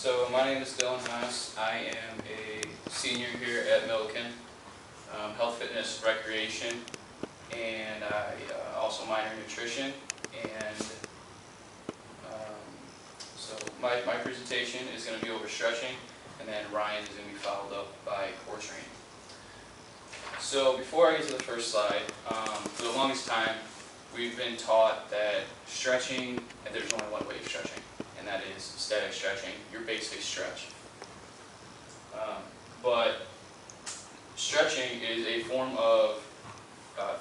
So my name is Dylan Haas. I am a senior here at Millikan, Health, Fitness, Recreation, and I also minor in nutrition. And so my presentation is going to be over stretching, and then Ryan is going to be followed up by core training. So before I get to the first slide, for the longest time we've been taught that stretching, and there's only one way of stretching, and that is static stretching, your basic stretch. But stretching is a form of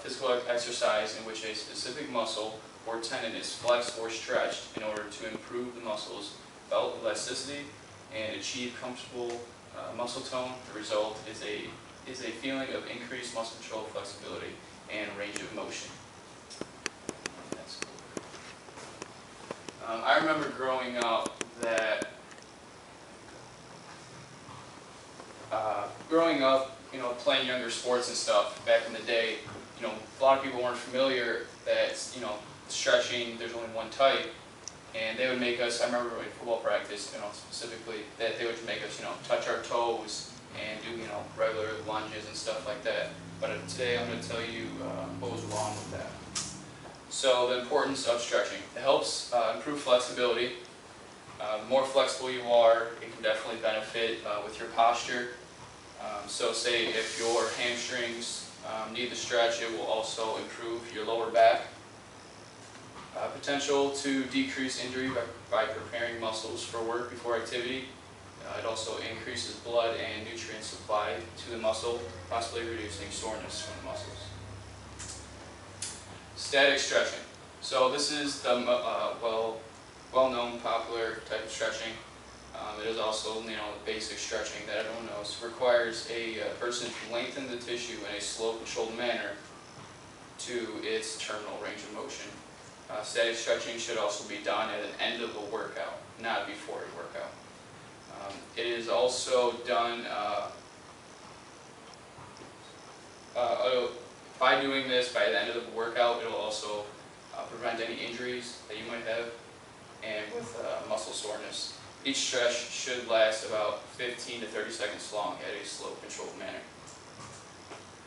physical exercise in which a specific muscle or tendon is flexed or stretched in order to improve the muscle's belt elasticity and achieve comfortable muscle tone. The result is a feeling of increased muscle control, flexibility, and range of motion. That's cool. I remember growing up playing younger sports and stuff back in the day. A lot of people weren't familiar that stretching, there's only one type, and they would make us. I remember in football practice, specifically, that they would make us, touch our toes and do, regular lunges and stuff like that. But today I'm going to tell you what was wrong with that. So the importance of stretching. It helps improve flexibility. The more flexible you are, it can definitely benefit with your posture. So say if your hamstrings need the stretch, it will also improve your lower back. Potential to decrease injury by preparing muscles for work before activity. It also increases blood and nutrient supply to the muscle, possibly reducing soreness from the muscles. Static stretching. So this is the well-known, popular type of stretching. It is also, the basic stretching that everyone knows. It requires a person to lengthen the tissue in a slow, controlled manner to its terminal range of motion. Static stretching should also be done at the end of a workout, not before a workout. It is also done by doing this by the end of the workout. It will also prevent any injuries that you might have, and with muscle soreness. Each stretch should last about 15 to 30 seconds long at a slow, controlled manner.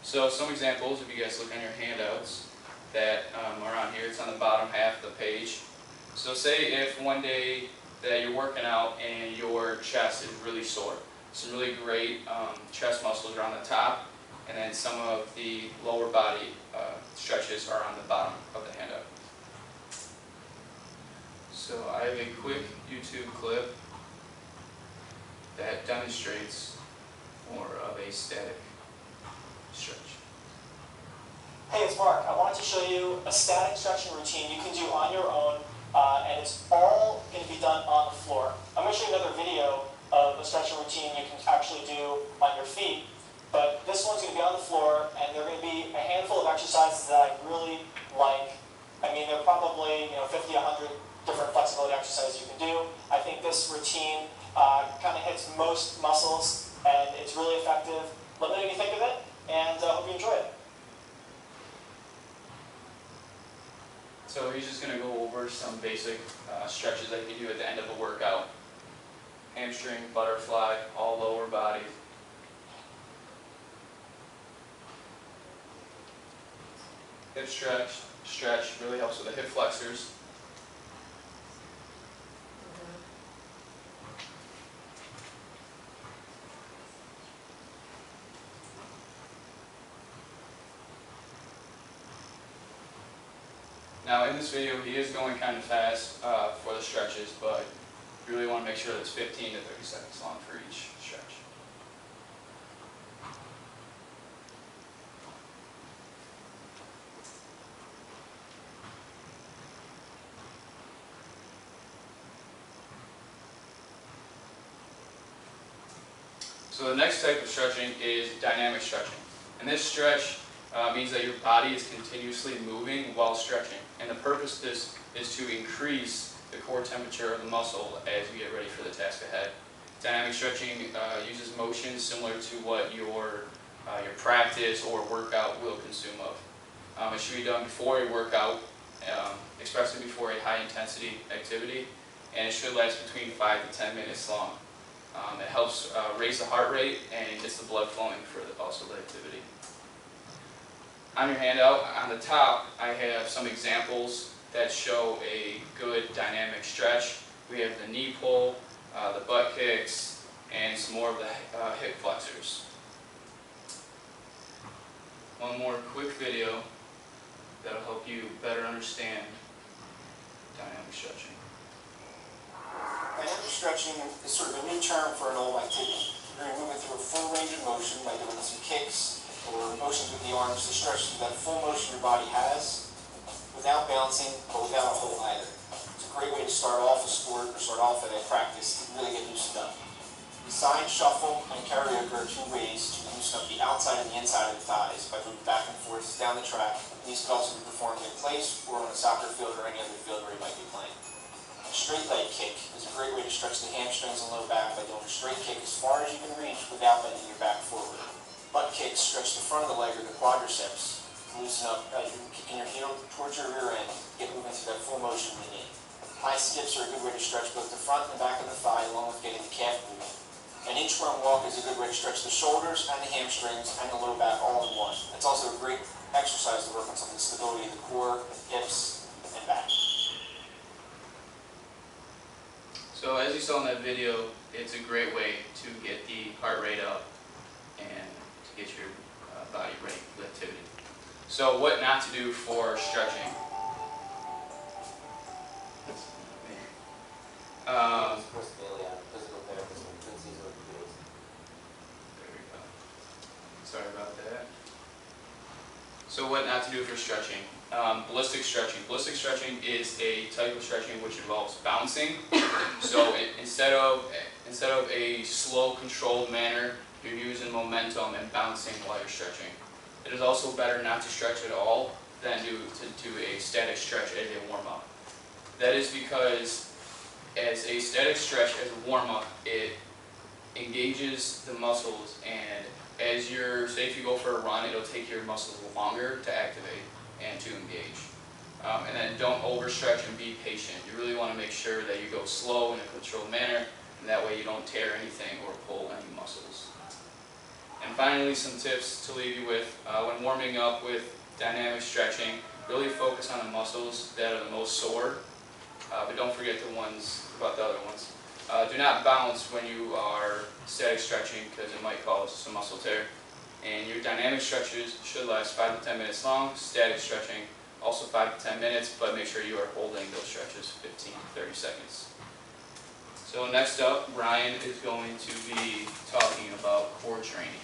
So some examples, if you guys look on your handouts that are on here, it's on the bottom half of the page. So say if one day that you're working out and your chest is really sore. Some really great chest muscles are on the top, and then some of the lower body stretches are on the bottom of the handout. So I have a quick YouTube clip that demonstrates more of a static stretch. Hey, it's Mark. I wanted to show you a static stretching routine you can do on your own, and it's all going to be done on the floor. I'm going to show you another video of a stretching routine you can actually do on your feet, but this one's going to be on the floor, and there are going to be a handful of exercises that I really like. I mean, there are probably 50, 100 different flexibility exercises you can do. I think this routine kind of hits most muscles, and it's really effective. Let me know what you think of it, and I hope you enjoy it. So he's just going to go over some basic stretches that you can do at the end of a workout. Hamstring, butterfly, all lower body. Hip stretch really helps with the hip flexors. Now in this video he is going kind of fast for the stretches, but you really want to make sure that it's 15 to 30 seconds long for each stretch. So the next type of stretching is dynamic stretching. And this stretch means that your body is continuously moving while stretching. And the purpose of this is to increase the core temperature of the muscle as you get ready for the task ahead. Dynamic stretching uses motion similar to what your practice or workout will consume of. It should be done before a workout, especially before a high intensity activity, and it should last between 5 to 10 minutes long. It helps raise the heart rate and gets the blood flowing for also the activity. On your handout, on the top, I have some examples that show a good dynamic stretch. We have the knee pull, the butt kicks, and some more of the hip flexors. One more quick video that'll help you better understand dynamic stretching. Dynamic stretching is sort of a new term for an old activity. You're moving through a full range of motion by doing some kicks or motions with the arms to stretch through that full motion your body has without bouncing but without a hold either. It's a great way to start off a sport or start off at a practice to really get loosened up. The side shuffle and karaoke are two ways to loosen up the outside and the inside of the thighs by moving back and forth down the track. These can also be performed in place or on a soccer field or any other field where you might be playing. A straight leg kick is a great way to stretch the hamstrings and low back by doing a straight kick as far as you can reach without bending your back forward. Butt kicks stretch the front of the leg or the quadriceps to loosen up as you're kicking your heel towards your rear end, get moving through that full motion of the knee. High skips are a good way to stretch both the front and the back of the thigh along with getting the calf moving. An inchworm walk is a good way to stretch the shoulders and the hamstrings and the low back all in one. It's also a great exercise to work on some of the stability of the core, hips, and back. So as you saw in that video, it's a great way to get the heart rate up and to get your body ready for activity. So what not to do for stretching? There we go. Sorry about that. So what not to do for stretching? Ballistic stretching. Ballistic stretching is a type of stretching which involves bouncing. So instead of a slow, controlled manner, you're using momentum and bouncing while you're stretching. It is also better not to stretch at all than to do a static stretch as a warm-up. That is because as a static stretch, as a warm-up, it engages the muscles, and say if you go for a run, it'll take your muscles longer to activate and to engage. And then don't overstretch and be patient. You really want to make sure that you go slow in a controlled manner, and that way you don't tear anything or pull any muscles. And finally, some tips to leave you with. When warming up with dynamic stretching, really focus on the muscles that are the most sore, but don't forget about the other ones. Do not bounce when you are static stretching because it might cause some muscle tear. And your dynamic stretches should last 5 to 10 minutes long. Static stretching also 5 to 10 minutes, but make sure you are holding those stretches 15 to 30 seconds. So next up, Brian is going to be talking about core training.